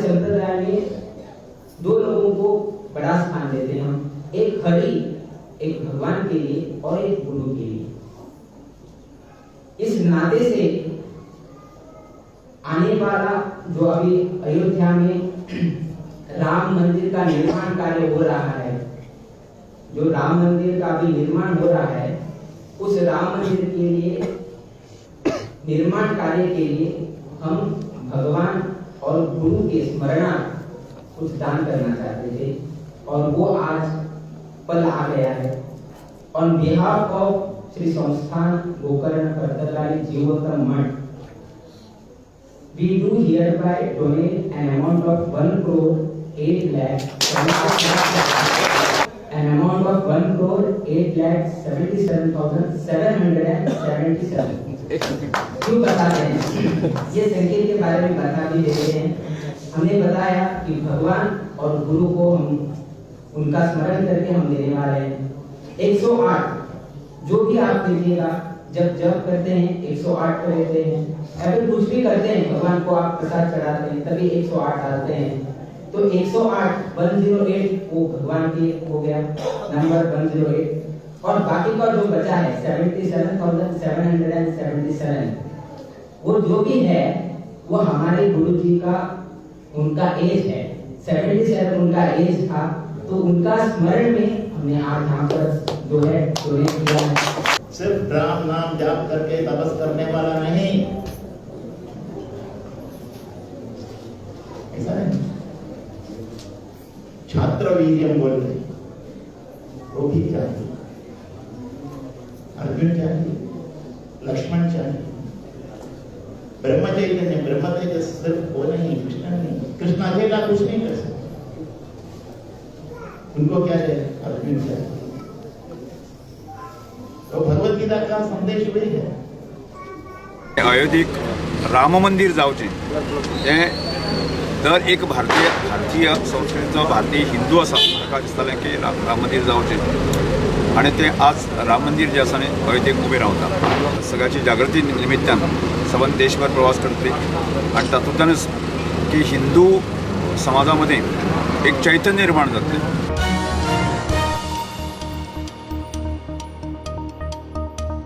संप्रदाय में दो लोगों को बड़ा स्थान देते हैं हम, एक हरि, एक भगवान के लिए और एक गुरु के लिए। इस नाते से आने वाला जो अभी अयोध्या में राम मंदिर का निर्माण कार्य हो रहा है, जो राम मंदिर का अभी निर्माण हो रहा है, उस राम मंदिर के लिए निर्माण कार्य के लिए हम भगवान और गुरु के स्मरणार्थ कुछ दान करना चाहते थे और वो आज पल आ गया है। ऑन बिहाफ ऑफ श्री संस्थान गोकर्ण कर्तव्याली जीवोत्तम मठ, we do hereby donate an amount of 1 crore 8 lakh an amount of 1 crore 8 lakh 77,777। क्यों बता रहे हैं? ये संकेत के बारे में बता भी देते हैं। हमने बताया कि भगवान और गुरु को हम उनका स्मरण करके हम देने वाले हैं 108। जो भी आप दीजिएगा, जब जप करते हैं 108 को लेते हैं, अगर कुछ भी करते हैं भगवान को आप प्रसाद चढ़ाते हैं तभी 108 डालते हैं। तो 108 108 वो भगवान के हो गया नंबर 108, और बाकी का जो बचा है 77,777 वो जो भी है वो हमारे गुरु जी का उनका एज है 77 उनका एज था, तो उनका स्मरण में हमने आज यहाँ पर जो है डोनेट किया है। सिर्फ राम नाम जाप करके तपस करने वाला नहीं, ऐसा है। छात्र वीर्यम बोल रहे, वो भी चाहिए, अर्जुन चाहिए, लक्ष्मण चाहिए, ब्रह्मचर्य ब्रह्मचर्य सिर्फ वो नहीं, कृष्ण नहीं, कृष्ण अकेला कुछ नहीं कर सकते, उनको क्या चाहिए? अर्जुन चाहिए। तो भगवत गीता का संदेश वही है। अयोध्येक राम मंदिर जावचें तें दर एक भारतीय संस्कृतीचो भारतीय हिंदू आसा ताका दिसतालें की राम मंदिर जावचें, आनी तें आज राम मंदिर जें आसा न्ही अयोध्येक उबें रावता। सगळ्याची जागृती निमित्तान सबंद देशभर प्रवास करतली आनी तातूंतल्यानच की हिंदू समाजा मध्ये एक चैतन्य निर्माण जातलें।